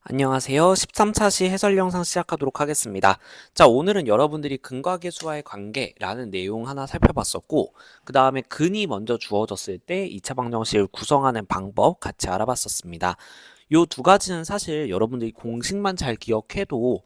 안녕하세요. 13차 시 해설 영상 시작하도록 하겠습니다. 자, 오늘은 여러분들이 근과 계수와의 관계라는 내용 하나 살펴봤었고, 그 다음에 근이 먼저 주어졌을 때 2차 방정식을 구성하는 방법 같이 알아봤었습니다. 요 두 가지는 사실 여러분들이 공식만 잘 기억해도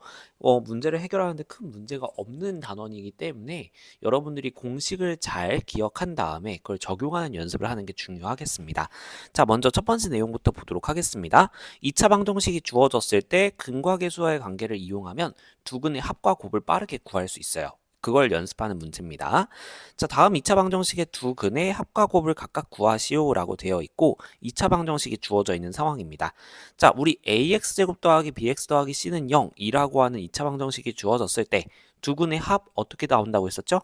문제를 해결하는데 큰 문제가 없는 단원이기 때문에 여러분들이 공식을 잘 기억한 다음에 그걸 적용하는 연습을 하는 게 중요하겠습니다. 자, 먼저 첫 번째 내용부터 보도록 하겠습니다. 2차 방정식이 주어졌을 때 근과 계수와의 관계를 이용하면 두 근의 합과 곱을 빠르게 구할 수 있어요. 그걸 연습하는 문제입니다. 자, 다음 2차 방정식의 두 근의 합과 곱을 각각 구하시오라고 되어 있고 2차 방정식이 주어져 있는 상황입니다. 자, 우리 ax제곱 더하기 bx 더하기 c는 0이라고 하는 2차 방정식이 주어졌을 때 두 근의 합 어떻게 나온다고 했었죠?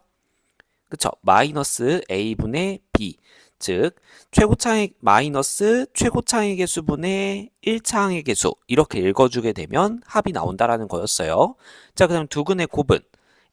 그쵸? 마이너스 a분의 b 즉 최고차의 마이너스 최고차의 개수분의 1차항의 개수 이렇게 읽어주게 되면 합이 나온다라는 거였어요. 자, 그다음 두 근의 곱은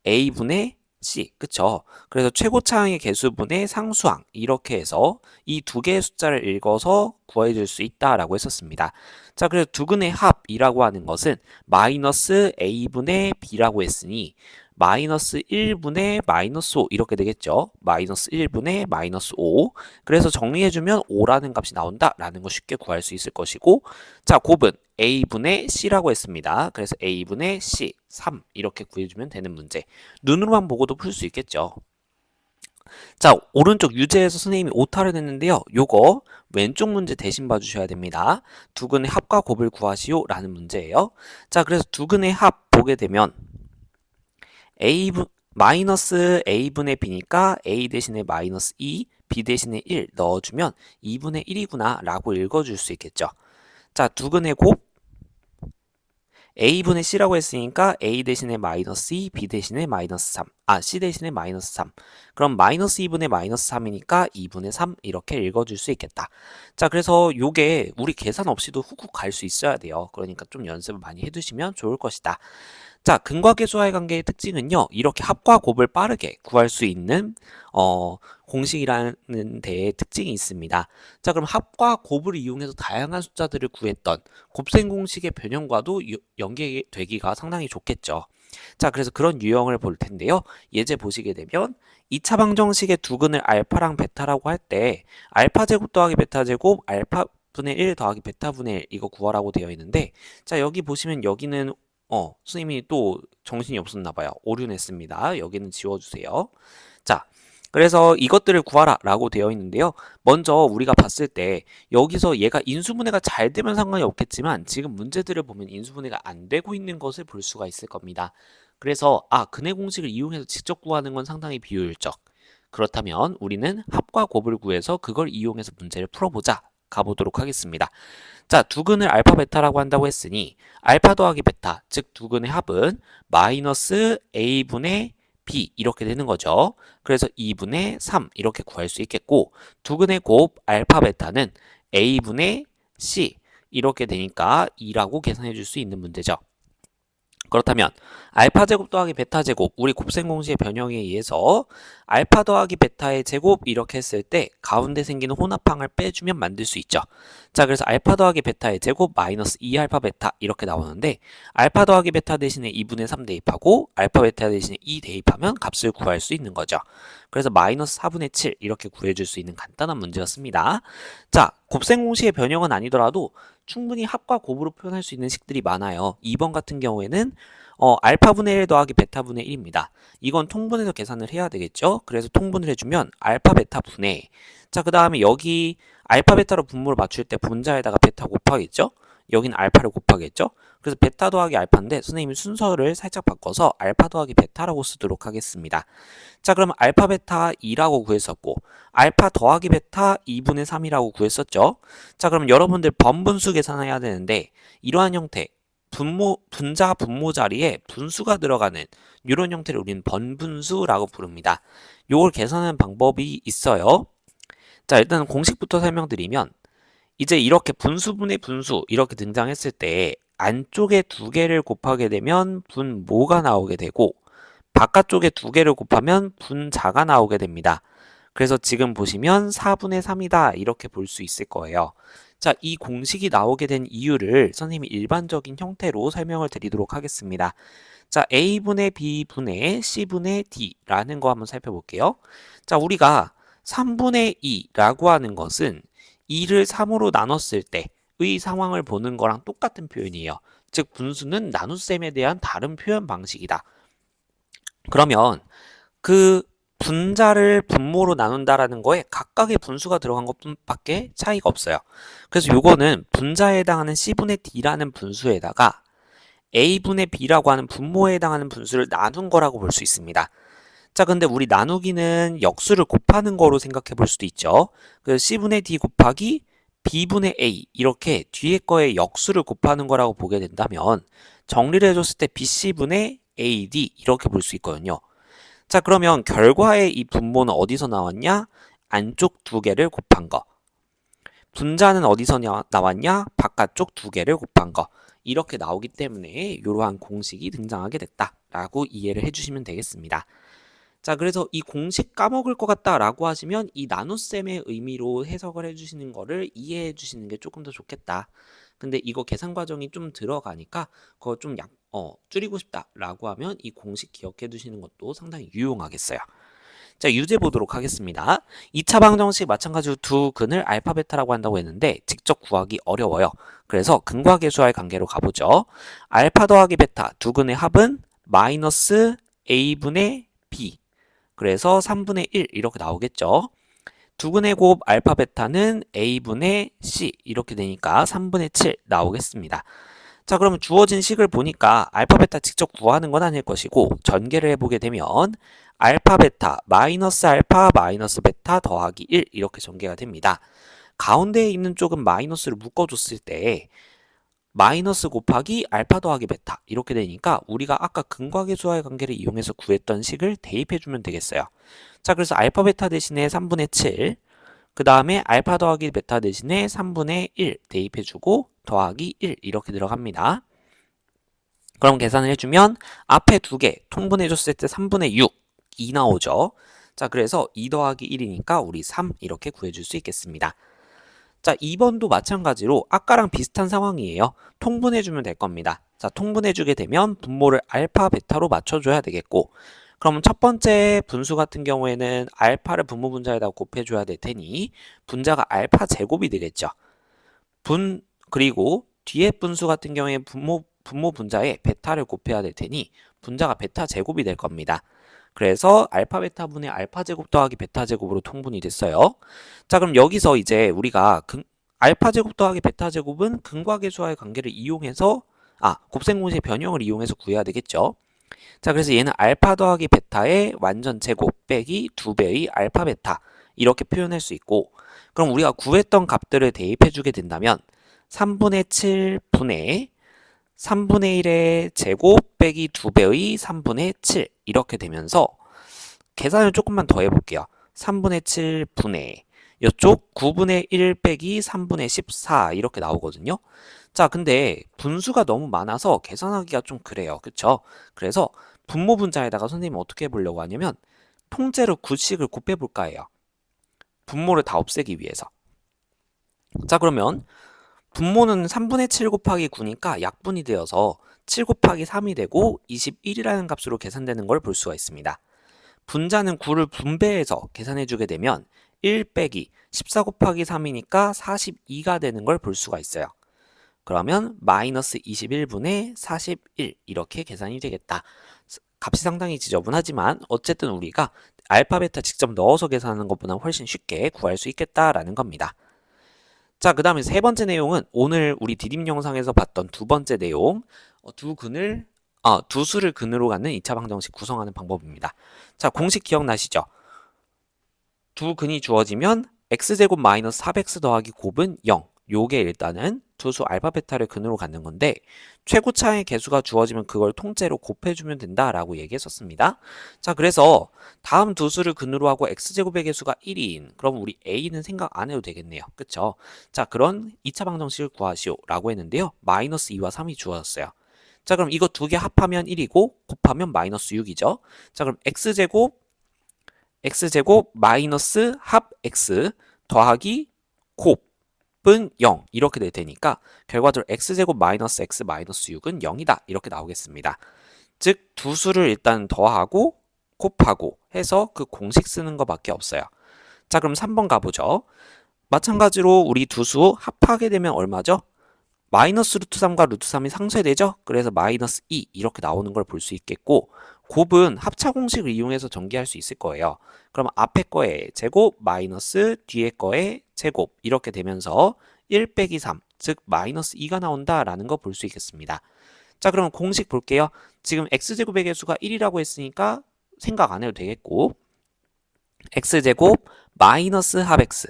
a분의 c 그쵸? 그래서 최고차항의 개수분의 상수항 이렇게 해서 이 두 개의 숫자를 읽어서 구해줄 수 있다라고 했었습니다. 자, 그래서 두 근의 합이라고 하는 것은 마이너스 a분의 b라고 했으니 마이너스 1분의 마이너스 5 이렇게 되겠죠. 마이너스 1분의 마이너스 5 그래서 정리해주면 5라는 값이 나온다라는 거 쉽게 구할 수 있을 것이고 자, 곱은 a분의 c라고 했습니다. 그래서 a분의 c 3 이렇게 구해주면 되는 문제. 눈으로만 보고도 풀 수 있겠죠. 자, 오른쪽 유제에서 선생님이 오타를 냈는데요. 요거 왼쪽 문제 대신 봐주셔야 됩니다. 두 근의 합과 곱을 구하시오 라는 문제예요. 자, 그래서 두 근의 합 보게 되면 a분 마이너스 a분의 b니까 a 대신에 마이너스 2, b 대신에 1 넣어주면 2분의 1이구나 라고 읽어줄 수 있겠죠. 자, 두 근의 곱 a분의 c라고 했으니까 a 대신에 마이너스 2, b 대신에 마이너스 3, c 대신에 마이너스 3. 그럼 마이너스 2분의 마이너스 3이니까 2분의 3 이렇게 읽어줄 수 있겠다. 자, 그래서 요게 우리 계산 없이도 훅훅 갈 수 있어야 돼요. 그러니까 좀 연습을 많이 해두시면 좋을 것이다. 자, 근과 계수와의 관계의 특징은요. 이렇게 합과 곱을 빠르게 구할 수 있는 공식이라는 데에 특징이 있습니다. 자, 그럼 합과 곱을 이용해서 다양한 숫자들을 구했던 곱셈 공식의 변형과도 연계되기가 상당히 좋겠죠. 자, 그래서 그런 유형을 볼 텐데요. 예제 보시게 되면 2차 방정식의 두 근을 알파랑 베타라고 할 때 알파 제곱 더하기 베타 제곱 알파 분의 1 더하기 베타 분의 1 이거 구하라고 되어 있는데 자, 여기 보시면 여기는 선생님이 또 정신이 없었나 봐요. 오류냈습니다. 여기는 지워주세요. 자, 그래서 이것들을 구하라 라고 되어 있는데요. 먼저 우리가 봤을 때 여기서 얘가 인수분해가 잘 되면 상관이 없겠지만 지금 문제들을 보면 인수분해가 안 되고 있는 것을 볼 수가 있을 겁니다. 그래서 근해 공식을 이용해서 직접 구하는 건 상당히 비효율적. 그렇다면 우리는 합과 곱을 구해서 그걸 이용해서 문제를 풀어보자. 가보도록 하겠습니다. 자, 두 근을 알파 베타라고 한다고 했으니 알파 더하기 베타, 즉 두 근의 합은 마이너스 a분의 b 이렇게 되는 거죠. 그래서 2분의 3 이렇게 구할 수 있겠고 두 근의 곱 알파 베타는 a분의 c 이렇게 되니까 2라고 계산해 줄 수 있는 문제죠. 그렇다면 알파 제곱 더하기 베타 제곱 우리 곱셈 공식의 변형에 의해서 알파 더하기 베타의 제곱 이렇게 했을 때 가운데 생기는 혼합항을 빼주면 만들 수 있죠. 자, 그래서 알파 더하기 베타의 제곱 마이너스 2알파 베타 이렇게 나오는데 알파 더하기 베타 대신에 2분의 3 대입하고 알파 베타 대신에 2 대입하면 값을 구할 수 있는 거죠. 그래서 마이너스 4분의 7 이렇게 구해줄 수 있는 간단한 문제였습니다. 자, 곱셈 공식의 변형은 아니더라도 충분히 합과 곱으로 표현할 수 있는 식들이 많아요. 2번 같은 경우에는 알파분의 1 더하기 베타분의 1입니다. 이건 통분해서 계산을 해야 되겠죠. 그래서 통분을 해주면 알파 베타 분의 자, 그 다음에 여기 알파 베타로 분모를 맞출 때 분자에다가 베타 곱하겠죠. 여기는 알파를 곱하겠죠. 그래서 베타 더하기 알파인데 선생님이 순서를 살짝 바꿔서 알파 더하기 베타라고 쓰도록 하겠습니다. 자, 그러면 알파 베타 2라고 구했었고 알파 더하기 베타 2분의 3이라고 구했었죠. 자, 그럼 여러분들 번분수 계산해야 되는데 이러한 형태 분자 분모 자리에 분수가 들어가는 이런 형태를 우리는 번분수라고 부릅니다. 요걸 계산하는 방법이 있어요. 자, 일단 공식부터 설명드리면 이제 이렇게 분수분의 분수 이렇게 등장했을 때 안쪽에 두 개를 곱하게 되면 분모가 나오게 되고 바깥쪽에 두 개를 곱하면 분자가 나오게 됩니다. 그래서 지금 보시면 4분의 3이다 이렇게 볼 수 있을 거예요. 자, 이 공식이 나오게 된 이유를 선생님이 일반적인 형태로 설명을 드리도록 하겠습니다. 자, A분의 B분의 C분의 D라는 거 한번 살펴볼게요. 자, 우리가 3분의 2라고 하는 것은 2를 3으로 나눴을 때의 상황을 보는 거랑 똑같은 표현이에요. 즉, 분수는 나눗셈에 대한 다른 표현 방식이다. 그러면 그 분자를 분모로 나눈다라는 거에 각각의 분수가 들어간 것뿐밖에 차이가 없어요. 그래서 요거는 분자에 해당하는 C분의 D라는 분수에다가 A분의 B라고 하는 분모에 해당하는 분수를 나눈 거라고 볼 수 있습니다. 자, 근데 우리 나누기는 역수를 곱하는 거로 생각해 볼 수도 있죠. 그래서 C분의 D 곱하기 B분의 A 이렇게 뒤에 거에 역수를 곱하는 거라고 보게 된다면 정리를 해줬을 때 BC분의 AD 이렇게 볼 수 있거든요. 자, 그러면 결과의 이 분모는 어디서 나왔냐? 안쪽 두 개를 곱한 거. 분자는 어디서 나왔냐? 바깥쪽 두 개를 곱한 거. 이렇게 나오기 때문에 이러한 공식이 등장하게 됐다라고 이해를 해주시면 되겠습니다. 자, 그래서 이 공식 까먹을 것 같다라고 하시면 이 나눗셈의 의미로 해석을 해주시는 거를 이해해 주시는 게 조금 더 좋겠다. 근데 이거 계산 과정이 좀 들어가니까 그거 좀 줄이고 싶다라고 하면 이 공식 기억해 두시는 것도 상당히 유용하겠어요. 자, 유제 보도록 하겠습니다. 2차 방정식 마찬가지로 두 근을 알파 베타라고 한다고 했는데 직접 구하기 어려워요. 그래서 근과 계수와의 관계로 가보죠. 알파 더하기 베타 두 근의 합은 마이너스 a분의 b 그래서 3분의 1 이렇게 나오겠죠. 두 근의 곱 알파 베타는 a분의 c 이렇게 되니까 3분의 7 나오겠습니다. 자, 그러면 주어진 식을 보니까 알파 베타 직접 구하는 건 아닐 것이고 전개를 해보게 되면 알파 베타 마이너스 알파 마이너스 베타 더하기 1 이렇게 전개가 됩니다. 가운데에 있는 쪽은 마이너스를 묶어줬을 때 마이너스 곱하기 알파 더하기 베타 이렇게 되니까 우리가 아까 근과 계수와의 관계를 이용해서 구했던 식을 대입해주면 되겠어요. 자, 그래서 알파 베타 대신에 3분의 7, 그 다음에 알파 더하기 베타 대신에 3분의 1 대입해주고 더하기 1 이렇게 들어갑니다. 그럼 계산을 해주면 앞에 두 개 통분해줬을 때 3분의 6, 2 나오죠. 자, 그래서 2 더하기 1이니까 우리 3 이렇게 구해줄 수 있겠습니다. 자, 2번도 마찬가지로 아까랑 비슷한 상황이에요. 통분해주면 될 겁니다. 자, 통분해주게 되면 분모를 알파, 베타로 맞춰줘야 되겠고 그러면 첫 번째 분수 같은 경우에는 알파를 분모 분자에다 곱해줘야 될 테니 분자가 알파 제곱이 되겠죠. 그리고 뒤에 분수 같은 경우에 분모 분자에 베타를 곱해야 될 테니 분자가 베타 제곱이 될 겁니다. 그래서 알파 베타 분의 알파 제곱 더하기 베타 제곱으로 통분이 됐어요. 자, 그럼 여기서 이제 우리가 알파 제곱 더하기 베타 제곱은 근과 계수와의 관계를 이용해서 곱셈 공식의 변형을 이용해서 구해야 되겠죠. 자, 그래서 얘는 알파 더하기 베타의 완전 제곱 빼기 2배의 알파 베타 이렇게 표현할 수 있고 그럼 우리가 구했던 값들을 대입해 주게 된다면 3분의 7분의 3분의 1의 제곱 빼기 2배의 3분의 7 이렇게 되면서 계산을 조금만 더 해볼게요. 3분의 7분의 이쪽 9분의 1 빼기 3분의 14 이렇게 나오거든요. 자, 근데 분수가 너무 많아서 계산하기가 좀 그래요. 그쵸? 그래서 분모 분자에다가 선생님은 어떻게 해보려고 하냐면 통째로 9씩을 곱해볼까 해요. 분모를 다 없애기 위해서. 자, 그러면 분모는 3분의 7 곱하기 9니까 약분이 되어서 7 곱하기 3이 되고 21이라는 값으로 계산되는 걸 볼 수가 있습니다. 분자는 9를 분배해서 계산해주게 되면 1 빼기 14 곱하기 3이니까 42가 되는 걸 볼 수가 있어요. 그러면 마이너스 21분의 41 이렇게 계산이 되겠다. 값이 상당히 지저분하지만 어쨌든 우리가 알파 베타 직접 넣어서 계산하는 것보다 훨씬 쉽게 구할 수 있겠다라는 겁니다. 자, 그 다음에 세 번째 내용은 오늘 우리 디딤 영상에서 봤던 두 번째 내용 두 수를 근으로 갖는 2차 방정식 구성하는 방법입니다. 자, 공식 기억나시죠? 두 근이 주어지면 x제곱 마이너스 4x 더하기 곱은 0 요게 일단은 두수 알파 베타를 근으로 갖는 건데 최고차의 개수가 주어지면 그걸 통째로 곱해주면 된다라고 얘기했었습니다. 자, 그래서 다음 두 수를 근으로 하고 x제곱의 개수가 1인 그럼 우리 a는 생각 안 해도 되겠네요. 그쵸? 자, 그런 2차 방정식을 구하시오 라고 했는데요. 마이너스 2와 3이 주어졌어요. 자, 그럼 이거 두 개 합하면 1이고 곱하면 마이너스 6이죠. 자, 그럼 x제곱 마이너스 합 x 더하기 곱 곱은 0 이렇게 될 테니까 결과적으로 x제곱 마이너스 x 마이너스 6은 0이다 이렇게 나오겠습니다. 즉 두 수를 일단 더하고 곱하고 해서 그 공식 쓰는 것밖에 없어요. 자, 그럼 3번 가보죠. 마찬가지로 우리 두 수 합하게 되면 얼마죠? 마이너스 루트 3과 루트 3이 상쇄되죠? 그래서 마이너스 2 이렇게 나오는 걸 볼 수 있겠고, 곱은 합차 공식을 이용해서 전개할 수 있을 거예요. 그럼 앞에 거의 제곱 마이너스 뒤에 거의 제곱 이렇게 되면서 1 빼기 3, 즉 마이너스 2가 나온다라는 거 볼 수 있겠습니다. 자, 그럼 공식 볼게요. 지금 x제곱의 개수가 1이라고 했으니까 생각 안 해도 되겠고, x제곱 마이너스 합 x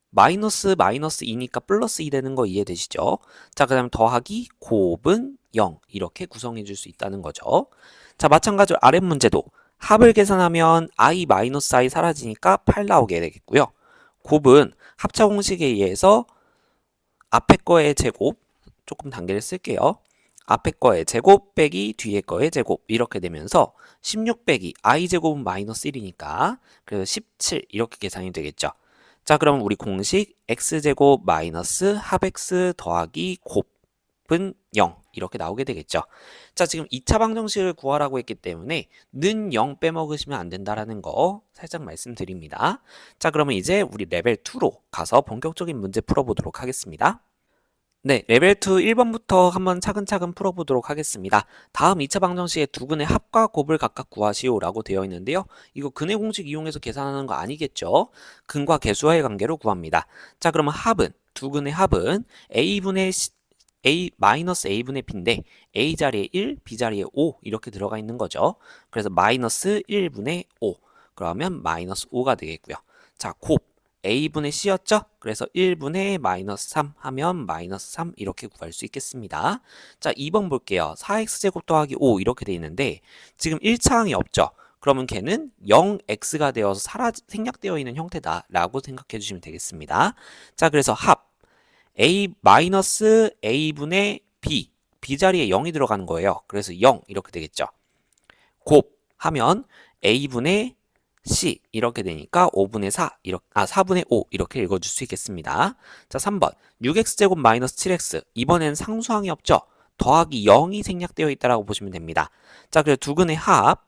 마이너스 마이너스 2니까 플러스 2 되는 거 이해되시죠? 자, 그 다음 더하기 곱은 0 이렇게 구성해 줄 수 있다는 거죠. 자, 마찬가지로 아랫 문제도 합을 계산하면 i 마이너스 i 사라지니까 8 나오게 되겠고요. 곱은 합차 공식에 의해서 앞에 거의 제곱 조금 단계를 쓸게요. 앞에 거의 제곱 빼기 뒤에 거의 제곱 이렇게 되면서 16 빼기 i 제곱은 마이너스 1이니까 그래서 17 이렇게 계산이 되겠죠. 자, 그럼 우리 공식 x제곱 마이너스 합 x 더하기 곱은 0 이렇게 나오게 되겠죠. 자, 지금 2차 방정식을 구하라고 했기 때문에 는 0 빼먹으시면 안 된다라는 거 살짝 말씀드립니다. 자, 그러면 이제 우리 레벨 2로 가서 본격적인 문제 풀어보도록 하겠습니다. 네, 레벨 2 1번부터 한번 차근차근 풀어보도록 하겠습니다. 다음 2차 방정식의 두 근의 합과 곱을 각각 구하시오라고 되어 있는데요. 이거 근의 공식 이용해서 계산하는 거 아니겠죠? 근과 계수와의 관계로 구합니다. 자, 그러면 합은, 두 근의 합은 a분의 a 마이너스 a분의 b인데 a 자리에 1, b 자리에 5 이렇게 들어가 있는 거죠. 그래서 마이너스 1분의 5 그러면 마이너스 5가 되겠고요. 자, 곱 a분의 c였죠? 그래서 1분의 마이너스 3 하면 마이너스 3 이렇게 구할 수 있겠습니다. 자, 2번 볼게요. 4x제곱 더하기 5 이렇게 돼 있는데 지금 1차항이 없죠? 그러면 걔는 0x가 되어서 생략되어 있는 형태다라고 생각해 주시면 되겠습니다. 자, 그래서 합 a 마이너스 a분의 b 자리에 0이 들어가는 거예요. 그래서 0 이렇게 되겠죠. 곱 하면 a분의 c 이렇게 되니까 5분의 4 4분의 5 이렇게 읽어줄 수 있겠습니다. 자, 3번 6x제곱 마이너스 7x 이번엔 상수항이 없죠. 더하기 0이 생략되어 있다라고 보시면 됩니다. 자, 그래서 두 근의 합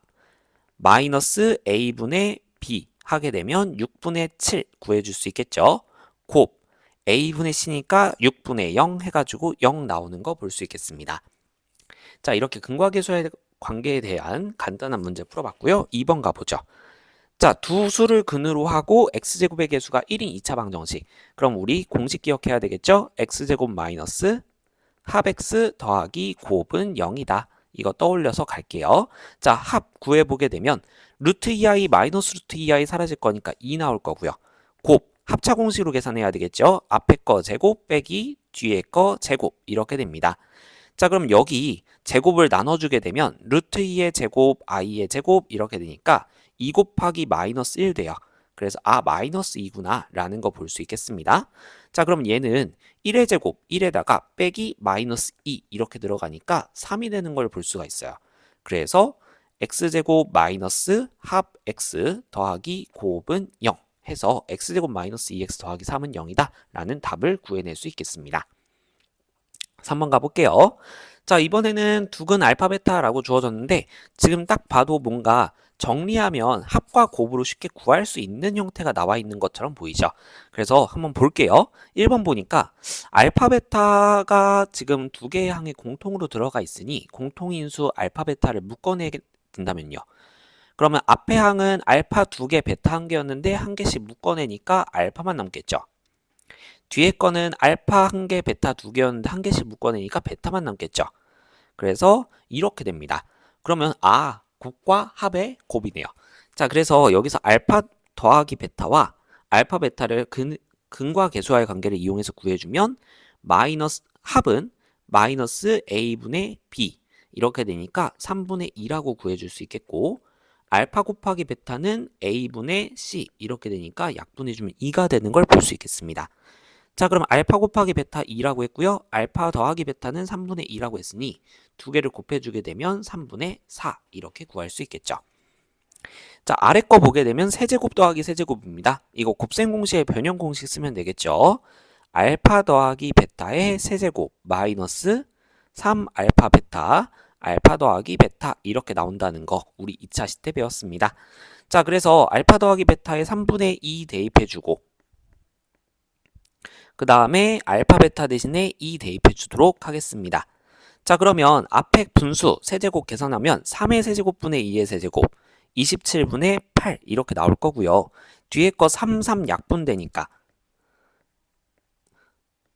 마이너스 a분의 b 하게 되면 6분의 7 구해줄 수 있겠죠. 곱 a분의 c니까 6분의 0 해가지고 0 나오는 거 볼 수 있겠습니다. 자, 이렇게 근과 계수의 관계에 대한 간단한 문제 풀어봤고요. 2번 가보죠. 자, 두 수를 근으로 하고 x제곱의 개수가 1인 2차 방정식. 그럼 우리 공식 기억해야 되겠죠? x제곱 마이너스 합 x 더하기 곱은 0이다. 이거 떠올려서 갈게요. 자, 합 구해보게 되면 루트 2i 마이너스 루트 2i 사라질 거니까 2 나올 거고요. 곱 합차 공식으로 계산해야 되겠죠? 앞에 거 제곱 빼기 뒤에 거 제곱 이렇게 됩니다. 자, 그럼 여기 제곱을 나눠주게 되면 루트 2의 제곱, i의 제곱 이렇게 되니까 2 곱하기 마이너스 1 돼요. 그래서 마이너스 2구나 라는 거 볼 수 있겠습니다. 자, 그럼 얘는 1의 제곱, 1에다가 빼기 마이너스 2 이렇게 들어가니까 3이 되는 걸 볼 수가 있어요. 그래서 x제곱 마이너스 합 x 더하기 곱은 0 해서 x제곱 마이너스 2x 더하기 3은 0이다 라는 답을 구해낼 수 있겠습니다. 3번 가볼게요. 자, 이번에는 두근 알파 베타라고 주어졌는데 지금 딱 봐도 뭔가 정리하면 합과 곱으로 쉽게 구할 수 있는 형태가 나와 있는 것처럼 보이죠. 그래서 한번 볼게요. 1번 보니까 알파 베타가 지금 두 개의 항에 공통으로 들어가 있으니 공통인수 알파 베타를 묶어내게 된다면요. 그러면 앞에 항은 알파 2개, 베타 1개였는데 한 개씩 묶어내니까 알파만 남겠죠. 뒤에 거는 알파 1개, 베타 2개였는데 한 개씩 묶어내니까 베타만 남겠죠. 그래서 이렇게 됩니다. 그러면 곱과 합의 곱이네요. 자, 그래서 여기서 알파 더하기 베타와 알파 베타를 근과 계수와의 관계를 이용해서 구해주면 합은 마이너스 a분의 b 이렇게 되니까 3분의 2라고 구해줄 수 있겠고 알파 곱하기 베타는 a분의 c 이렇게 되니까 약분해주면 2가 되는 걸 볼 수 있겠습니다. 자, 그럼 알파 곱하기 베타 2라고 했고요. 알파 더하기 베타는 3분의 2라고 했으니 두 개를 곱해주게 되면 3분의 4 이렇게 구할 수 있겠죠. 자, 아래 거 보게 되면 세제곱 더하기 세제곱입니다. 이거 곱셈 공식에 변형 공식 쓰면 되겠죠. 알파 더하기 베타의 세제곱 마이너스 3 알파 베타 알파 더하기 베타 이렇게 나온다는 거 우리 2차 시 때 배웠습니다. 자, 그래서 알파 더하기 베타의 3분의 2 대입해주고 그 다음에 알파 베타 대신에 2 대입해주도록 하겠습니다. 자, 그러면 앞에 분수 세제곱 계산하면 3의 세제곱분의 2의 세제곱 27분의 8 이렇게 나올 거고요. 뒤에 거 3, 3 약분되니까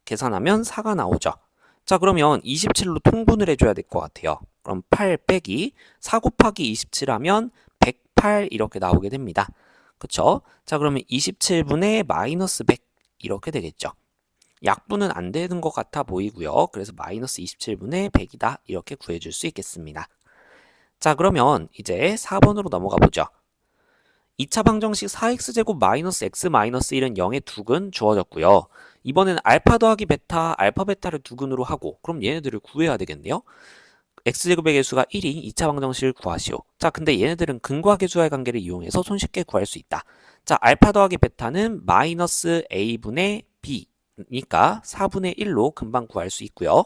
계산하면 4가 나오죠. 자, 그러면 27로 통분을 해줘야 될 것 같아요. 그럼 8 빼기 4 곱하기 27 하면 108 이렇게 나오게 됩니다. 그쵸? 자, 그러면 27분의 마이너스 100 이렇게 되겠죠. 약분은 안 되는 것 같아 보이고요. 그래서 마이너스 27분의 100이다 이렇게 구해줄 수 있겠습니다. 자, 그러면 이제 4번으로 넘어가 보죠. 2차 방정식 4x제곱 마이너스 x 마이너스 1은 0의 두근 주어졌고요. 이번에는 알파 더하기 베타, 알파 베타를 두근으로 하고 그럼 얘네들을 구해야 되겠네요. x제곱의 개수가 1인 2차 방정식을 구하시오. 자, 근데 얘네들은 근과 계수와의 관계를 이용해서 손쉽게 구할 수 있다. 자, 알파 더하기 베타는 마이너스 a분의 b니까 4분의 1로 금방 구할 수 있고요.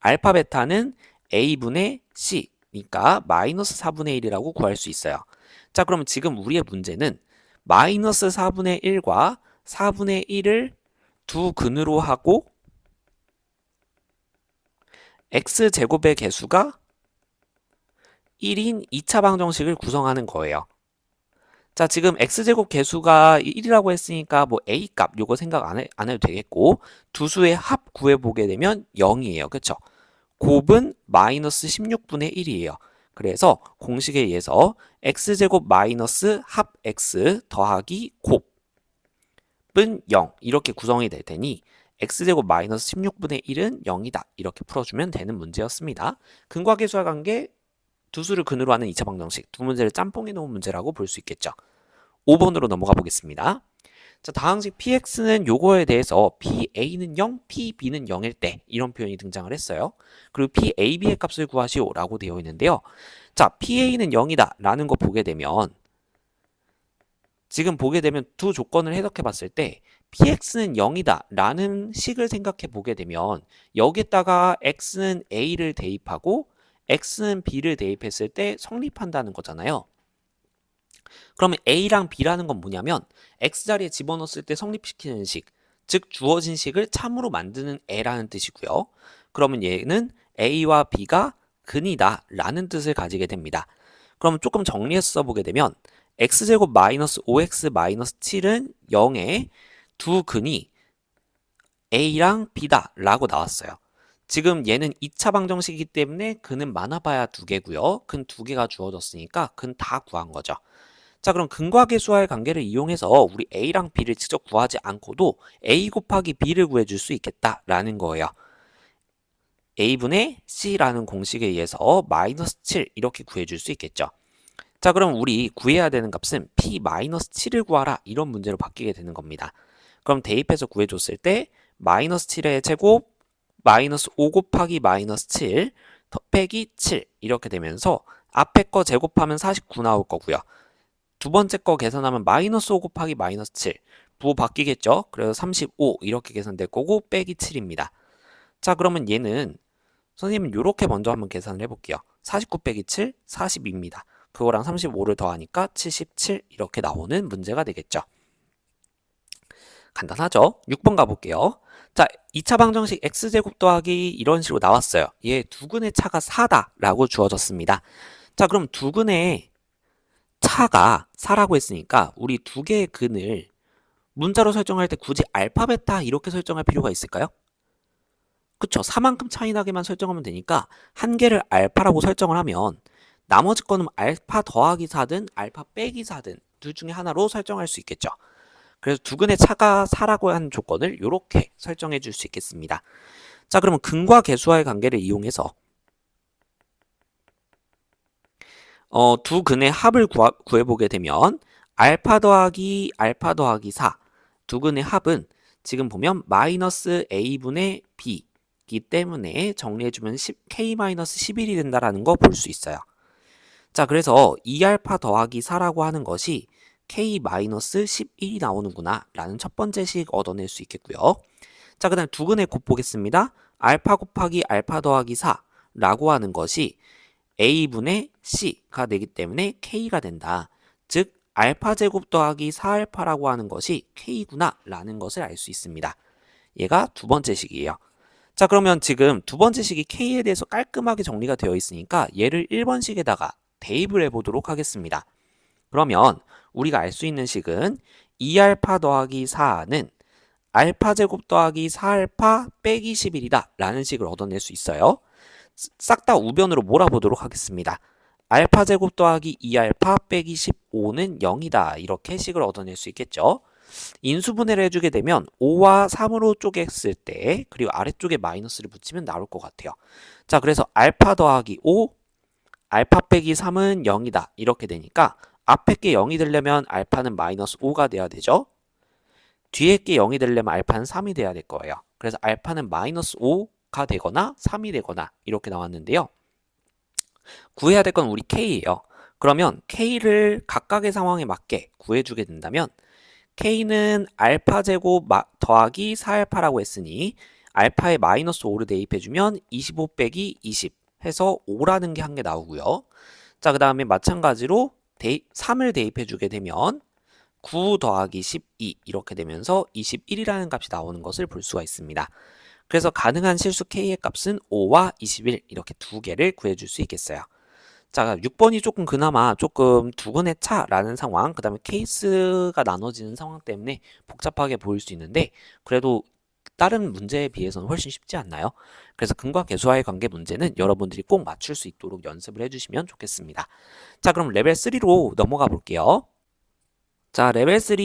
알파 베타는 a분의 c니까 마이너스 4분의 1이라고 구할 수 있어요. 자, 그러면 지금 우리의 문제는 마이너스 4분의 1과 4분의 1을 두 근으로 하고 x제곱의 개수가 1인 2차 방정식을 구성하는 거예요. 자, 지금 x제곱 개수가 1이라고 했으니까 뭐 a값 요거 생각 안 해도 되겠고 두 수의 합 구해보게 되면 0이에요. 그쵸? 곱은 마이너스 16분의 1이에요. 그래서 공식에 의해서 x제곱 마이너스 합 x 더하기 곱은 0 이렇게 구성이 될 테니 x제곱 마이너스 16분의 1은 0이다 이렇게 풀어주면 되는 문제였습니다. 근과 계수와 관계 두 수를 근으로 하는 2차 방정식 두 문제를 짬뽕해 놓은 문제라고 볼 수 있겠죠. 5번으로 넘어가 보겠습니다. 자, 다항식 px는 요거에 대해서 pa는 0, pb는 0일 때 이런 표현이 등장을 했어요. 그리고 pab의 값을 구하시오 라고 되어 있는데요. 자, pa는 0이다 라는 거 보게 되면 지금 보게 되면 두 조건을 해석해 봤을 때 px는 0이다 라는 식을 생각해 보게 되면 여기에다가 x는 a를 대입하고 x는 b를 대입했을 때 성립한다는 거잖아요. 그러면 a랑 b라는 건 뭐냐면 x자리에 집어넣었을 때 성립시키는 식, 즉 주어진 식을 참으로 만드는 애라는 뜻이고요. 그러면 얘는 a와 b가 근이다 라는 뜻을 가지게 됩니다. 그럼 조금 정리해서 써보게 되면 x제곱 마이너스 5x 마이너스 7은 0의 두 근이 a랑 b다 라고 나왔어요. 지금 얘는 2차 방정식이기 때문에 근은 많아봐야 두 개고요. 근 두 개가 주어졌으니까 근 다 구한 거죠. 자, 그럼 근과 계수와의 관계를 이용해서 우리 a랑 b를 직접 구하지 않고도 a 곱하기 b를 구해줄 수 있겠다라는 거예요. a분의 c라는 공식에 의해서 마이너스 7 이렇게 구해줄 수 있겠죠. 자, 그럼 우리 구해야 되는 값은 p 마이너스 7을 구하라 이런 문제로 바뀌게 되는 겁니다. 그럼 대입해서 구해줬을 때 마이너스 7의 제곱 마이너스 5 곱하기 마이너스 7 빼기 7 이렇게 되면서 앞에 거 제곱하면 49 나올 거고요. 두 번째 거 계산하면 마이너스 5 곱하기 마이너스 7 부호 바뀌겠죠? 그래서 35 이렇게 계산될 거고 빼기 7입니다. 자, 그러면 얘는 선생님은 이렇게 먼저 한번 계산을 해볼게요. 49 빼기 7, 42입니다. 그거랑 35를 더하니까 77 이렇게 나오는 문제가 되겠죠. 간단하죠? 6번 가볼게요. 자, 2차 방정식 x제곱 더하기 이런 식으로 나왔어요. 얘 두근의 차가 4다 라고 주어졌습니다. 자, 그럼 두근의 차가 4라고 했으니까 우리 두 개의 근을 문자로 설정할 때 굳이 알파, 베타 이렇게 설정할 필요가 있을까요? 그쵸? 4만큼 차이 나게만 설정하면 되니까 한 개를 알파라고 설정을 하면 나머지 거는 알파 더하기 4든 알파 빼기 4든 둘 중에 하나로 설정할 수 있겠죠. 그래서 두근의 차가 4라고 한 조건을 이렇게 설정해 줄 수 있겠습니다. 자, 그러면 근과 계수와의 관계를 이용해서 두 근의 합을 구해보게 되면 알파 더하기 4 두 근의 합은 지금 보면 마이너스 a분의 b이기 때문에 정리해주면 k-11이 된다라는 거 볼 수 있어요. 자, 그래서 2알파 더하기 4라고 하는 것이 k-11이 나오는구나 라는 첫 번째 식 얻어낼 수 있겠고요. 자, 그 다음 두근의 곱 보겠습니다. 알파 곱하기 알파 더하기 4라고 하는 것이 a분의 c가 되기 때문에 k가 된다. 즉 알파 제곱 더하기 4알파라고 하는 것이 k구나 라는 것을 알 수 있습니다. 얘가 두 번째 식이에요. 자, 그러면 지금 두 번째 식이 k에 대해서 깔끔하게 정리가 되어 있으니까 얘를 1번식에다가 대입을 해보도록 하겠습니다. 그러면 우리가 알 수 있는 식은 2알파 더하기 4는 알파 제곱 더하기 4알파 빼기 11이다 라는 식을 얻어낼 수 있어요. 싹 다 우변으로 몰아보도록 하겠습니다. 알파 제곱 더하기 2알파 빼기 15는 0이다 이렇게 식을 얻어낼 수 있겠죠. 인수분해를 해주게 되면 5와 3으로 쪼갰을 때 그리고 아래쪽에 마이너스를 붙이면 나올 것 같아요. 자, 그래서 알파 더하기 5 알파 빼기 3은 0이다 이렇게 되니까 앞에 게 0이 되려면 알파는 마이너스 5가 돼야 되죠. 뒤에 게 0이 되려면 알파는 3이 돼야 될 거예요. 그래서 알파는 마이너스 5가 되거나 3이 되거나 이렇게 나왔는데요. 구해야 될 건 우리 k예요. 그러면 k를 각각의 상황에 맞게 구해주게 된다면 k는 알파 제곱 더하기 4알파라고 했으니 알파에 마이너스 5를 대입해주면 25 빼기 20 해서 5라는 게 한 개 나오고요. 자, 그 다음에 마찬가지로 3을 대입해주게 되면 9 더하기 12 이렇게 되면서 21이라는 값이 나오는 것을 볼 수가 있습니다. 그래서 가능한 실수 k의 값은 5와 21 이렇게 두 개를 구해줄 수 있겠어요. 자, 6번이 조금 그나마 조금 두근의 차라는 상황, 그 다음에 케이스가 나눠지는 상황 때문에 복잡하게 보일 수 있는데 그래도 다른 문제에 비해서는 훨씬 쉽지 않나요? 그래서 근과 계수와의 관계 문제는 여러분들이 꼭 맞출 수 있도록 연습을 해주시면 좋겠습니다. 자, 그럼 레벨 3로 넘어가 볼게요. 자, 레벨 3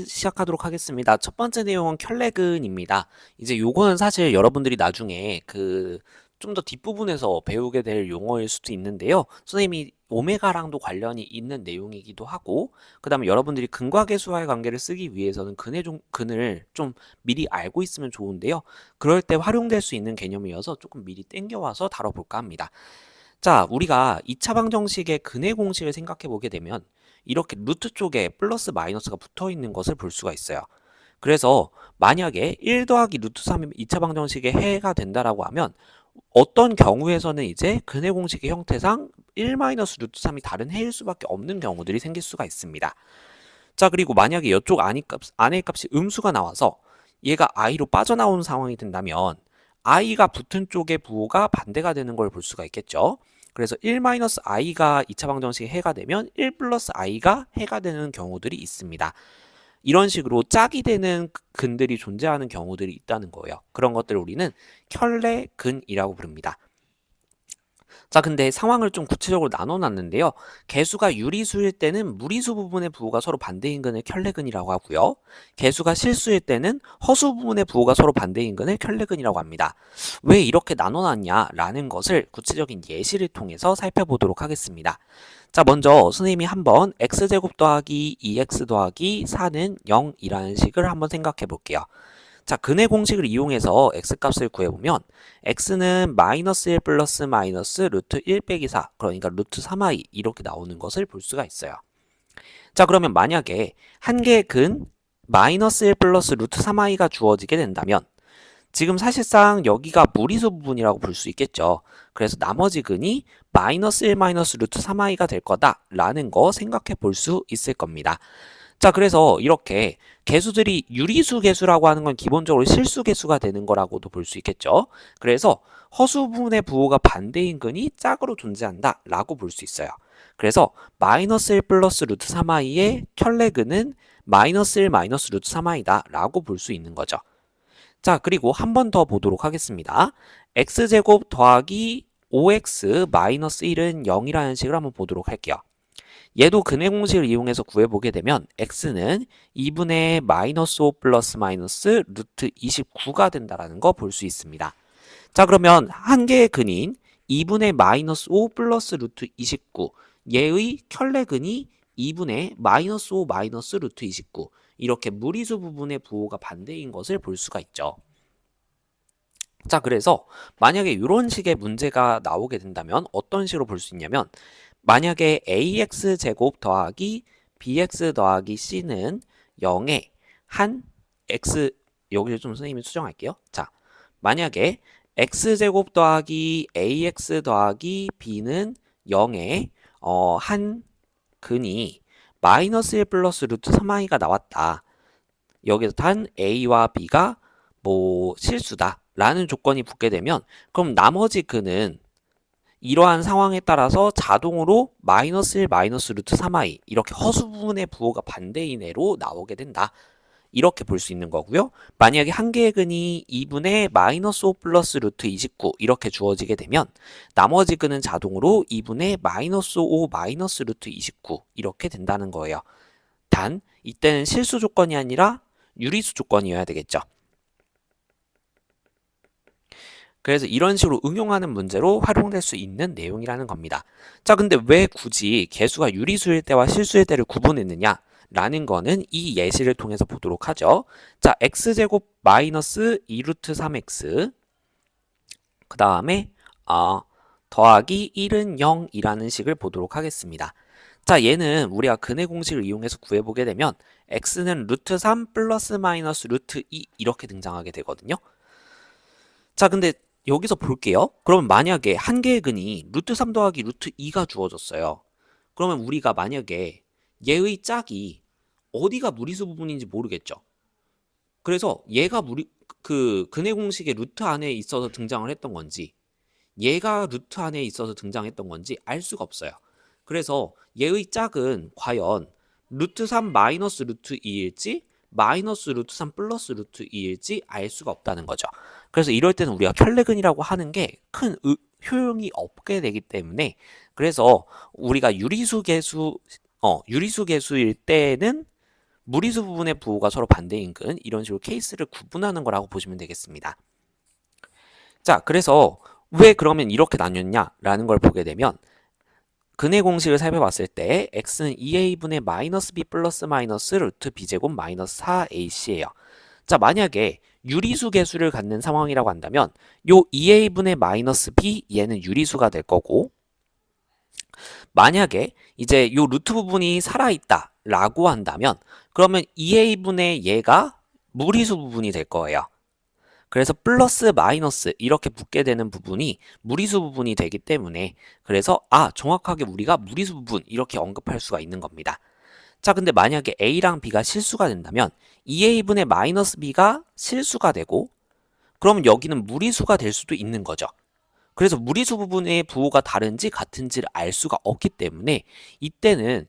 시작하도록 하겠습니다. 첫 번째 내용은 켤레근입니다. 이제 요거는 사실 여러분들이 나중에 좀 더 뒷부분에서 배우게 될 용어일 수도 있는데요. 선생님이 오메가랑도 관련이 있는 내용이기도 하고, 그 다음에 여러분들이 근과 계수와의 관계를 쓰기 위해서는 근을 좀 미리 알고 있으면 좋은데요. 그럴 때 활용될 수 있는 개념이어서 조금 미리 땡겨와서 다뤄볼까 합니다. 자, 우리가 2차 방정식의 근의 공식을 생각해 보게 되면 이렇게 루트 쪽에 플러스 마이너스가 붙어 있는 것을 볼 수가 있어요. 그래서 만약에 1 더하기 루트 3이 2차 방정식의 해가 된다라고 하면 어떤 경우에서는 이제 근의 공식의 형태상 1 마이너스 루트 3이 다른 해일 수밖에 없는 경우들이 생길 수가 있습니다. 자, 그리고 만약에 이쪽 안의 값이 음수가 나와서 얘가 i로 빠져나오는 상황이 된다면 i가 붙은 쪽의 부호가 반대가 되는 걸 볼 수가 있겠죠. 그래서 1-i가 2차 방정식의 해가 되면 1 플러스 i가 해가 되는 경우들이 있습니다. 이런 식으로 짝이 되는 근들이 존재하는 경우들이 있다는 거예요. 그런 것들을 우리는 켤레근이라고 부릅니다. 자, 근데 상황을 좀 구체적으로 나눠놨는데요. 개수가 유리수일 때는 무리수 부분의 부호가 서로 반대인 근을 켤레근이라고 하고요. 개수가 실수일 때는 허수 부분의 부호가 서로 반대인 근을 켤레근이라고 합니다. 왜 이렇게 나눠놨냐라는 것을 구체적인 예시를 통해서 살펴보도록 하겠습니다. 자, 먼저 선생님이 한번 x제곱 더하기 2x 더하기 4는 0이라는 식을 한번 생각해 볼게요. 자, 근의 공식을 이용해서 x값을 구해보면 x는 마이너스 1 플러스 마이너스 루트 1 빼기 4 그러니까 루트 3i 이렇게 나오는 것을 볼 수가 있어요. 자, 그러면 만약에 한 개의 근 마이너스 1 플러스 루트 3i가 주어지게 된다면 지금 사실상 여기가 무리수 부분이라고 볼 수 있겠죠. 그래서 나머지 근이 마이너스 1 마이너스 루트 3i가 될 거다라는 거 생각해 볼 수 있을 겁니다. 자, 그래서 이렇게 개수들이 유리수 개수라고 하는 건 기본적으로 실수 개수가 되는 거라고도 볼 수 있겠죠. 그래서 허수분의 부호가 반대인 근이 짝으로 존재한다 라고 볼 수 있어요. 그래서 마이너스 1 플러스 루트 3i의 켤레근은 마이너스 1 마이너스 루트 3i다 라고 볼 수 있는 거죠. 자, 그리고 한 번 더 보도록 하겠습니다. x제곱 더하기 5x 마이너스 1은 0이라는 식을 한번 보도록 할게요. 얘도 근의 공식을 이용해서 구해보게 되면 x는 2분의 마이너스 5 플러스 마이너스 루트 29가 된다는 거 볼 수 있습니다. 자, 그러면 한 개의 근인 2분의 마이너스 5 플러스 루트 29 얘의 켤레근이 2분의 마이너스 5 마이너스 루트 29 이렇게 무리수 부분의 부호가 반대인 것을 볼 수가 있죠. 자, 그래서 만약에 이런 식의 문제가 나오게 된다면 어떤 식으로 볼 수 있냐면 만약에 ax제곱 더하기 bx 더하기 c는 0에 한 x 여기를 좀 선생님이 수정할게요. 자, 만약에 x제곱 더하기 ax 더하기 b는 0의 한 근이 마이너스 1 플러스 루트 3i가 나왔다. 여기서 단 a와 b가 뭐 실수다 라는 조건이 붙게 되면 그럼 나머지 근은 이러한 상황에 따라서 자동으로 마이너스 1 마이너스 루트 3i 이렇게 허수 부분의 부호가 반대이내로 나오게 된다. 이렇게 볼 수 있는 거고요. 만약에 한 개의 근이 2분의 마이너스 5 플러스 루트 29 이렇게 주어지게 되면 나머지 근은 자동으로 2분의 마이너스 5 마이너스 루트 29 이렇게 된다는 거예요. 단 이때는 실수 조건이 아니라 유리수 조건이어야 되겠죠. 그래서 이런 식으로 응용하는 문제로 활용될 수 있는 내용이라는 겁니다. 자, 근데 왜 굳이 개수가 유리수일 때와 실수일 때를 구분했느냐? 라는 거는 이 예시를 통해서 보도록 하죠. 자, x제곱 마이너스 2루트 3x 그 다음에 더하기 1은 0이라는 식을 보도록 하겠습니다. 자, 얘는 우리가 근의 공식을 이용해서 구해보게 되면 x는 루트 3 플러스 마이너스 루트 2 이렇게 등장하게 되거든요. 자, 근데 여기서 볼게요. 그러면 만약에 한 개의 근이 루트 3 더하기 루트 2가 주어졌어요. 그러면 우리가 만약에 얘의 짝이 어디가 무리수 부분인지 모르겠죠. 그래서 얘가 근의 공식의 루트 안에 있어서 등장을 했던 건지 얘가 루트 안에 있어서 등장했던 건지 알 수가 없어요. 그래서 얘의 짝은 과연 루트 3 마이너스 루트 2일지 마이너스 루트 3 플러스 루트 2일지 알 수가 없다는 거죠. 그래서 이럴 때는 우리가 켤레근이라고 하는 게 큰 효용이 없게 되기 때문에 그래서 우리가 유리수 개수일 때는 무리수 부분의 부호가 서로 반대인 근 이런 식으로 케이스를 구분하는 거라고 보시면 되겠습니다. 자, 그래서 왜 그러면 이렇게 나뉘었냐라는 걸 보게 되면 근의 공식을 살펴봤을 때 x는 2a분의 마이너스 b 플러스 마이너스 루트 b제곱 마이너스 4ac예요. 자, 만약에 유리수 개수를 갖는 상황이라고 한다면 요 2a분의 마이너스 b 얘는 유리수가 될 거고 만약에 이제 요 루트 부분이 살아있다 라고 한다면 그러면 2a분의 얘가 무리수 부분이 될 거예요. 그래서 플러스 마이너스 이렇게 붙게 되는 부분이 무리수 부분이 되기 때문에 그래서 정확하게 우리가 무리수 부분 이렇게 언급할 수가 있는 겁니다. 자, 근데 만약에 a랑 b가 실수가 된다면 2a분의 마이너스 b가 실수가 되고 그러면 여기는 무리수가 될 수도 있는 거죠. 그래서 무리수 부분의 부호가 다른지 같은지를 알 수가 없기 때문에 이때는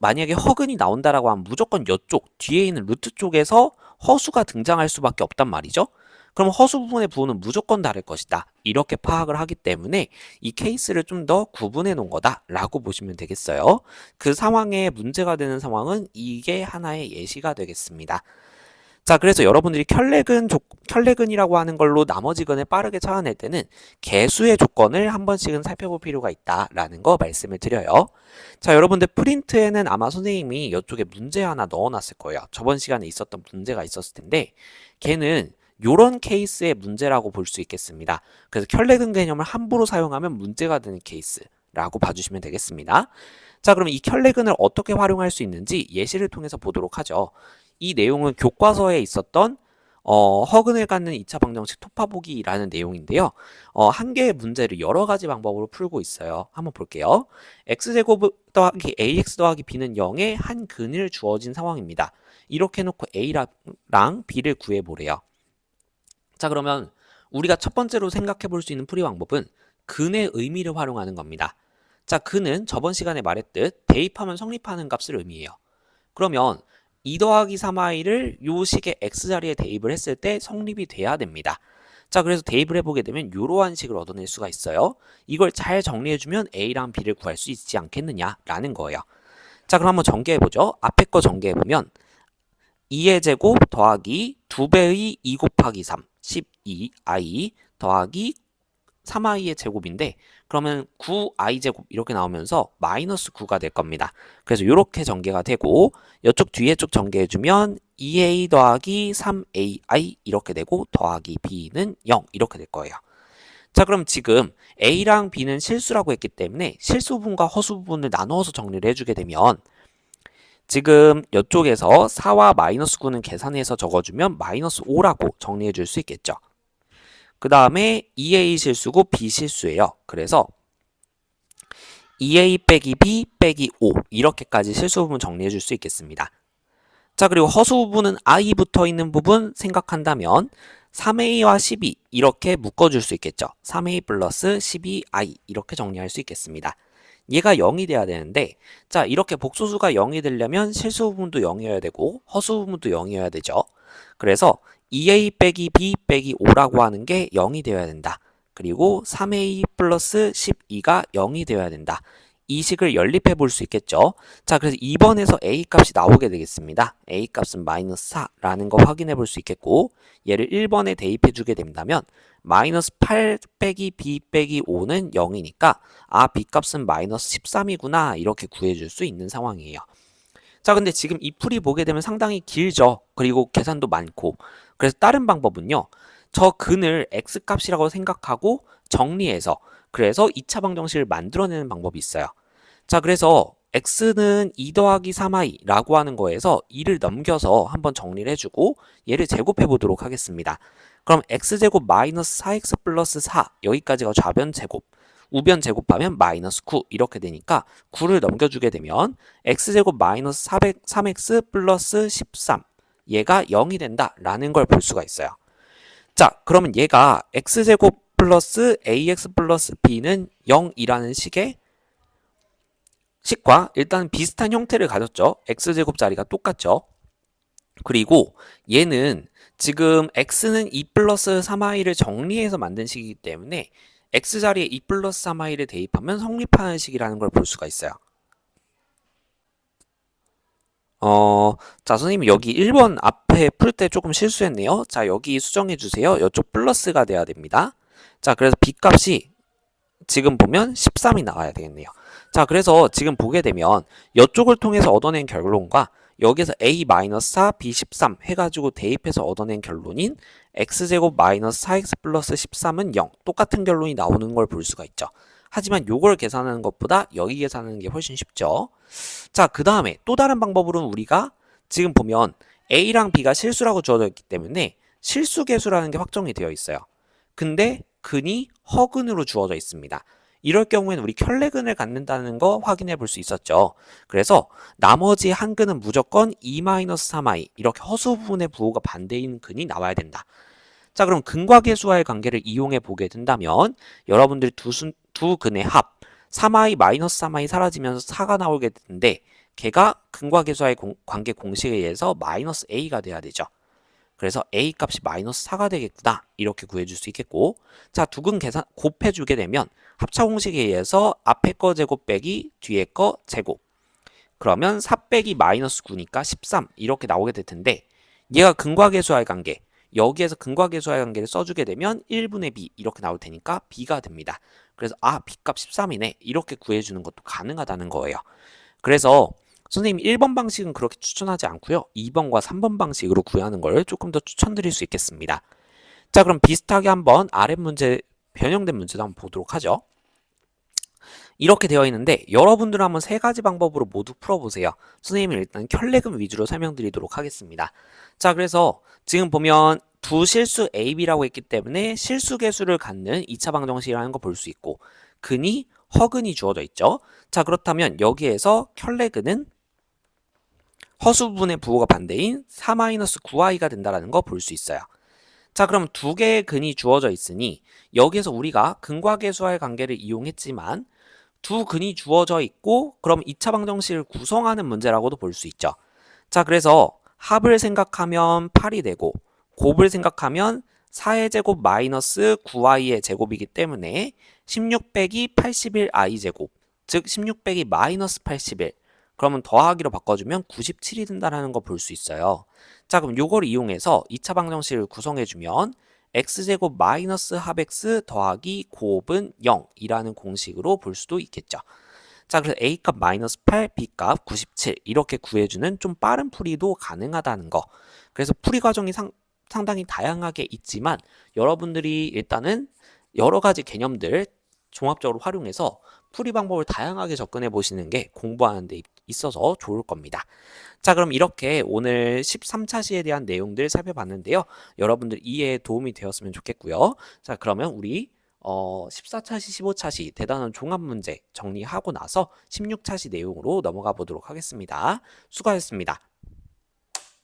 만약에 허근이 나온다라고 하면 무조건 이쪽 뒤에 있는 루트 쪽에서 허수가 등장할 수밖에 없단 말이죠. 그럼 허수 부분의 부호는 무조건 다를 것이다. 이렇게 파악을 하기 때문에 이 케이스를 좀 더 구분해 놓은 거다라고 보시면 되겠어요. 그 상황에 문제가 되는 상황은 이게 하나의 예시가 되겠습니다. 자, 그래서 여러분들이 켤레근이라고 하는 걸로 나머지 근을 빠르게 찾아낼 때는 개수의 조건을 한 번씩은 살펴볼 필요가 있다라는 거 말씀을 드려요. 자, 여러분들 프린트에는 아마 선생님이 이쪽에 문제 하나 넣어놨을 거예요. 저번 시간에 있었던 문제가 있었을 텐데 걔는 요런 케이스의 문제라고 볼 수 있겠습니다. 그래서 켤레근 개념을 함부로 사용하면 문제가 되는 케이스라고 봐주시면 되겠습니다. 자, 그럼 이 켤레근을 어떻게 활용할 수 있는지 예시를 통해서 보도록 하죠. 이 내용은 교과서에 있었던 허근을 갖는 2차 방정식 토파보기라는 내용인데요. 한 개의 문제를 여러 가지 방법으로 풀고 있어요. 한번 볼게요. x제곱 더하기 ax 더하기 b는 0의 한 근을 주어진 상황입니다. 이렇게 해놓고 a랑 b를 구해보래요. 자, 그러면 우리가 첫 번째로 생각해 볼 수 있는 풀이 방법은 근의 의미를 활용하는 겁니다. 자, 근은 저번 시간에 말했듯 대입하면 성립하는 값을 의미해요. 그러면 2 더하기 3i를 요 식의 x자리에 대입을 했을 때 성립이 돼야 됩니다. 자, 그래서 대입을 해보게 되면 이러한 식을 얻어낼 수가 있어요. 이걸 잘 정리해주면 a랑 b를 구할 수 있지 않겠느냐라는 거예요. 자, 그럼 한번 전개해보죠. 앞에 거 전개해보면 2의 제곱 더하기 2배의 2 곱하기 3, 12i 더하기 3i의 제곱인데 그러면 9i 제곱 이렇게 나오면서 마이너스 9가 될 겁니다. 그래서 이렇게 전개가 되고 이쪽 뒤에 쪽 전개해주면 2a 더하기 3ai 이렇게 되고 더하기 b는 0 이렇게 될 거예요. 자, 그럼 지금 a랑 b는 실수라고 했기 때문에 실수 부분과 허수 부분을 나누어서 정리를 해주게 되면 지금 이쪽에서 4와 마이너스 9는 계산해서 적어주면 마이너스 5라고 정리해 줄 수 있겠죠. 그 다음에 2A 실수고 B 실수예요. 그래서 2A 빼기 B 빼기 5 이렇게까지 실수 부분 정리해 줄 수 있겠습니다. 자, 그리고 허수 부분은 I 붙어 있는 부분 생각한다면 3A와 12 이렇게 묶어줄 수 있겠죠. 3A 플러스 12I 이렇게 정리할 수 있겠습니다. 얘가 0이 돼야 되는데, 자, 이렇게 복소수가 0이 되려면 실수 부분도 0이어야 되고 허수 부분도 0이어야 되죠. 그래서 2A 빼기 B 빼기 5라고 하는 게 0이 되어야 된다. 그리고 3A 플러스 12가 0이 되어야 된다. 이 식을 연립해 볼 수 있겠죠. 자, 그래서 2번에서 A 값이 나오게 되겠습니다. A 값은 마이너스 4라는 거 확인해 볼 수 있겠고, 얘를 1번에 대입해 주게 된다면 마이너스 8 빼기 B 빼기 5는 0이니까 아, B 값은 마이너스 13이구나 이렇게 구해줄 수 있는 상황이에요. 자, 근데 지금 이 풀이 보게 되면 상당히 길죠. 그리고 계산도 많고. 그래서 다른 방법은요. 저 근을 X값이라고 생각하고 정리해서 그래서 2차 방정식을 만들어내는 방법이 있어요. 자, 그래서 X는 2 더하기 3i라고 하는 거에서 2를 넘겨서 한번 정리를 해주고 얘를 제곱해 보도록 하겠습니다. 그럼 X제곱 마이너스 4X 플러스 4 여기까지가 좌변 제곱 우변 제곱하면 마이너스 9 이렇게 되니까 9를 넘겨주게 되면 X제곱 마이너스 3X 플러스 13 얘가 0이 된다라는 걸 볼 수가 있어요. 자, 그러면 얘가 X제곱 플러스 AX 플러스 B는 0이라는 식과 일단 비슷한 형태를 가졌죠. X제곱자리가 똑같죠. 그리고 얘는 지금 X는 2 플러스 3i를 정리해서 만든 식이기 때문에 X자리에 2 플러스 3i를 대입하면 성립하는 식이라는 걸 볼 수가 있어요. 자, 선생님 여기 1번 앞에 풀 때 조금 실수했네요. 자, 여기 수정해 주세요. 이쪽 플러스가 돼야 됩니다. 자, 그래서 B 값이 지금 보면 13이 나와야 되겠네요. 자, 그래서 지금 보게 되면 이쪽을 통해서 얻어낸 결론과 여기서 A-4, B13 해가지고 대입해서 얻어낸 결론인 X제곱 마이너스 4X 플러스 13은 0 똑같은 결론이 나오는 걸 볼 수가 있죠. 하지만 요걸 계산하는 것보다 여기 계산하는 게 훨씬 쉽죠. 자, 그 다음에 또 다른 방법으로는 우리가 지금 보면 A랑 B가 실수라고 주어져 있기 때문에 실수계수라는 게 확정이 되어 있어요. 근데 근이 허근으로 주어져 있습니다. 이럴 경우에는 우리 켤레근을 갖는다는 거 확인해 볼 수 있었죠. 그래서 나머지 한 근은 무조건 2-3i 이렇게 허수 부분의 부호가 반대인 근이 나와야 된다. 자, 그럼 근과 계수와의 관계를 이용해 보게 된다면 여러분들이 두 근의 합 3i-3i 사라지면서 4가 나오게 되는데 걔가 근과 계수와의 관계 공식에 의해서 마이너스 a가 돼야 되죠. 그래서 a 값이 마이너스 4가 되겠구나 이렇게 구해줄 수 있겠고, 자, 두 근 계산 곱해주게 되면 합차 공식에 의해서 앞에 거 제곱 빼기 뒤에 거 제곱 그러면 4 빼기 마이너스 9니까 13 이렇게 나오게 될 텐데 얘가 근과 계수와의 관계 여기에서 근과 계수와의 관계를 써주게 되면 1분의 b 이렇게 나올 테니까 b가 됩니다. 그래서 아, b값 13이네 이렇게 구해주는 것도 가능하다는 거예요. 그래서 선생님 1번 방식은 그렇게 추천하지 않고요. 2번과 3번 방식으로 구하는 걸 조금 더 추천드릴 수 있겠습니다. 자, 그럼 비슷하게 한번 아랫 문제 변형된 문제도 한번 보도록 하죠. 이렇게 되어 있는데 여러분들 한번 세 가지 방법으로 모두 풀어보세요. 선생님은 일단 켤레근 위주로 설명드리도록 하겠습니다. 자, 그래서 지금 보면 두 실수 A, B라고 했기 때문에 실수 계수를 갖는 2차 방정식이라는 거 볼 수 있고 근이 허근이 주어져 있죠. 자, 그렇다면 여기에서 켤레근은 허수 부분의 부호가 반대인 4-9i가 된다는 거 볼 수 있어요. 자, 그럼 두 개의 근이 주어져 있으니 여기에서 우리가 근과 계수와의 관계를 이용했지만 두 근이 주어져 있고 그럼 2차 방정식을 구성하는 문제라고도 볼 수 있죠. 자, 그래서 합을 생각하면 8이 되고 곱을 생각하면 4의 제곱 마이너스 9i의 제곱이기 때문에 16 빼기 81i 제곱 즉 16 빼기 마이너스 81 그러면 더하기로 바꿔주면 97이 된다는 거 볼 수 있어요. 자, 그럼 요걸 이용해서 2차 방정식을 구성해주면 x제곱 마이너스 합x 더하기 곱은 0이라는 공식으로 볼 수도 있겠죠. 자, 그래서 a값 마이너스 8, b값 97 이렇게 구해주는 좀 빠른 풀이도 가능하다는 거. 그래서 풀이 과정이 상당히 다양하게 있지만 여러분들이 일단은 여러 가지 개념들 종합적으로 활용해서 풀이 방법을 다양하게 접근해 보시는 게 공부하는 데 있어서 좋을 겁니다. 자, 그럼 이렇게 오늘 13차 시에 대한 내용들 살펴봤는데요. 여러분들 이해에 도움이 되었으면 좋겠고요. 자, 그러면 우리 14차 시, 15차 시 대단원 종합 문제 정리하고 나서 16차 시 내용으로 넘어가 보도록 하겠습니다. 수고하셨습니다.